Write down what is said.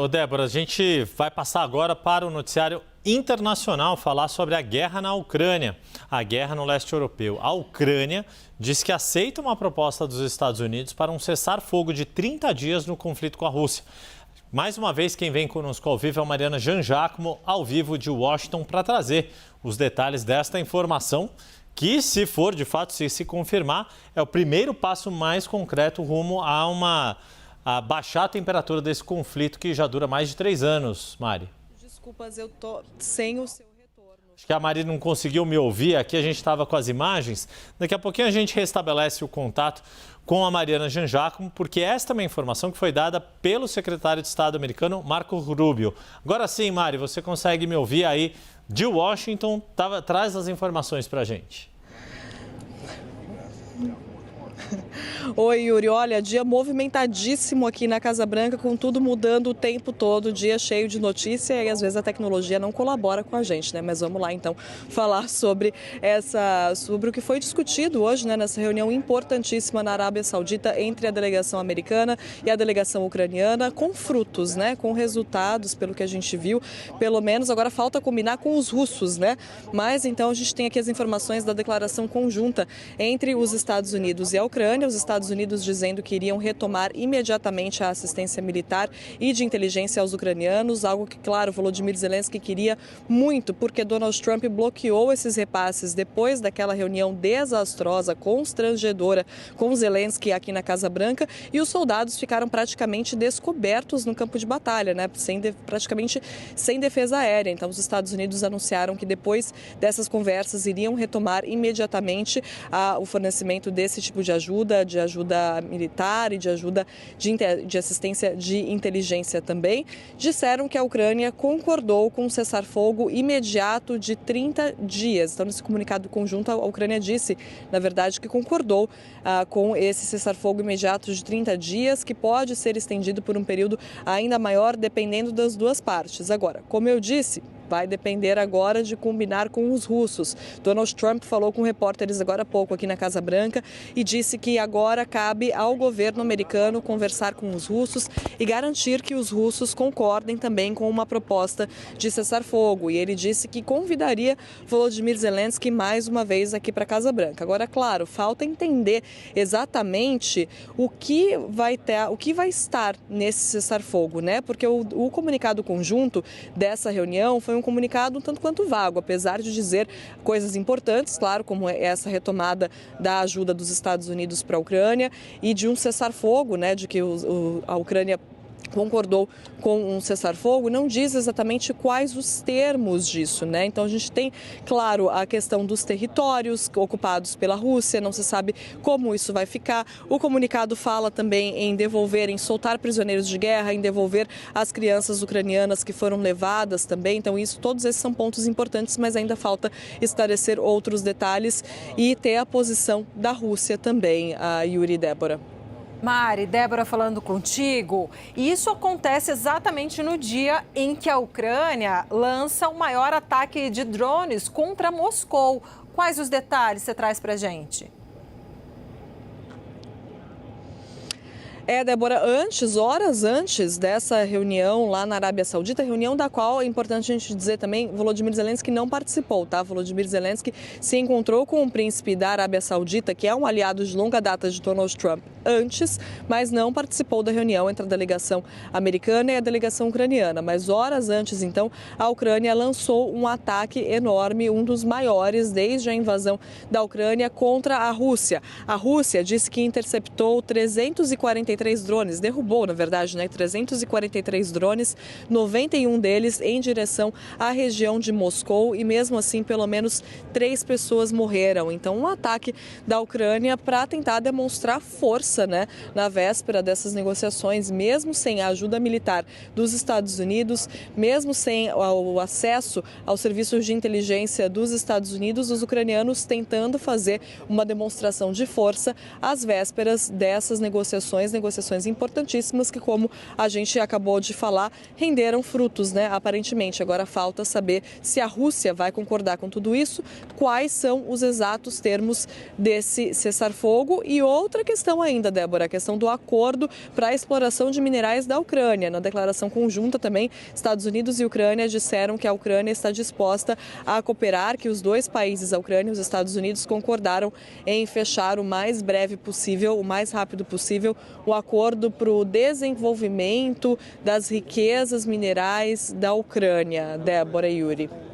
Débora, a gente vai passar agora para o noticiário internacional, falar sobre a guerra na Ucrânia, a guerra no leste europeu. A Ucrânia diz que aceita uma proposta dos Estados Unidos para um cessar-fogo de 30 dias no conflito com a Rússia. Mais uma vez, quem vem conosco ao vivo é a Mariana Jangiacomo, ao vivo de Washington, para trazer os detalhes desta informação, que, se for de fato, se confirmar, é o primeiro passo mais concreto rumo a baixar a temperatura desse conflito que já dura mais de 3 anos, Mari. Desculpas, eu tô sem o seu retorno. Acho que a Mari não conseguiu me ouvir, aqui a gente estava com as imagens. Daqui a pouquinho a gente restabelece o contato com a Mariana Jangiacomo, porque esta é uma informação que foi dada pelo secretário de Estado americano, Marco Rubio. Agora sim, Mari, você consegue me ouvir aí de Washington? Traz as informações para a gente. Oi, Yuri. Olha, dia movimentadíssimo aqui na Casa Branca, com tudo mudando o tempo todo, dia cheio de notícia e às vezes a tecnologia não colabora com a gente, né? Mas vamos lá então falar sobre o que foi discutido hoje, né, nessa reunião importantíssima na Arábia Saudita entre a delegação americana e a delegação ucraniana, com frutos, né? Com resultados, pelo que a gente viu, pelo menos. Agora falta combinar com os russos, né? Mas então a gente tem aqui as informações da declaração conjunta entre os Estados Unidos e a Ucrânia. Os Estados Unidos dizendo que iriam retomar imediatamente a assistência militar e de inteligência aos ucranianos, algo que, claro, Volodymyr Zelensky queria muito, porque Donald Trump bloqueou esses repasses depois daquela reunião desastrosa, constrangedora com Zelensky aqui na Casa Branca, e os soldados ficaram praticamente descobertos no campo de batalha, né? Praticamente sem defesa aérea. Então, os Estados Unidos anunciaram que depois dessas conversas iriam retomar imediatamente o fornecimento desse tipo de ajuda militar e de ajuda de assistência de inteligência também. Disseram que a Ucrânia concordou com um cessar-fogo imediato de 30 dias. Então, nesse comunicado conjunto, a Ucrânia disse, na verdade, que concordou com esse cessar-fogo imediato de 30 dias, que pode ser estendido por um período ainda maior, dependendo das duas partes. Agora, como eu disse, vai depender agora de combinar com os russos. Donald Trump falou com repórteres agora há pouco aqui na Casa Branca e disse que agora cabe ao governo americano conversar com os russos e garantir que os russos concordem também com uma proposta de cessar-fogo. E ele disse que convidaria Volodymyr Zelensky mais uma vez aqui para a Casa Branca. Agora, claro, falta entender exatamente o que vai estar nesse cessar-fogo, né? Porque o comunicado conjunto dessa reunião foi um comunicado um tanto quanto vago, apesar de dizer coisas importantes, claro, como essa retomada da ajuda dos Estados Unidos para a Ucrânia e de um cessar-fogo, né, de que a Ucrânia concordou com um cessar-fogo, não diz exatamente quais os termos disso, né? Então a gente tem, claro, a questão dos territórios ocupados pela Rússia, não se sabe como isso vai ficar. O comunicado fala também em soltar prisioneiros de guerra, em devolver as crianças ucranianas que foram levadas também. Então todos esses são pontos importantes, mas ainda falta esclarecer outros detalhes e ter a posição da Rússia também, a Yuri e Débora. Mari, Débora falando contigo, e isso acontece exatamente no dia em que a Ucrânia lança o maior ataque de drones contra Moscou. Quais os detalhes você traz pra gente? Débora, horas antes dessa reunião lá na Arábia Saudita, reunião da qual é importante a gente dizer também, Volodymyr Zelensky não participou, tá? Volodymyr Zelensky se encontrou com o príncipe da Arábia Saudita, que é um aliado de longa data de Donald Trump, antes, mas não participou da reunião entre a delegação americana e a delegação ucraniana. Mas horas antes, então, a Ucrânia lançou um ataque enorme, um dos maiores desde a invasão da Ucrânia contra a Rússia. A Rússia disse que interceptou 343 drones, derrubou, na verdade, né, 343 drones, 91 deles em direção à região de Moscou e mesmo assim pelo menos 3 pessoas morreram. Então um ataque da Ucrânia para tentar demonstrar força, né, na véspera dessas negociações, mesmo sem a ajuda militar dos Estados Unidos, mesmo sem o acesso aos serviços de inteligência dos Estados Unidos, os ucranianos tentando fazer uma demonstração de força às vésperas dessas negociações negociações importantíssimas que, como a gente acabou de falar, renderam frutos, né, aparentemente. Agora falta saber se a Rússia vai concordar com tudo isso, quais são os exatos termos desse cessar-fogo. E outra questão ainda, Débora, a questão do acordo para a exploração de minerais da Ucrânia. Na declaração conjunta também, Estados Unidos e Ucrânia disseram que a Ucrânia está disposta a cooperar, que os dois países, a Ucrânia e os Estados Unidos, concordaram em fechar o mais breve possível, o mais rápido possível, o acordo para o desenvolvimento das riquezas minerais da Ucrânia. Débora e Yuri.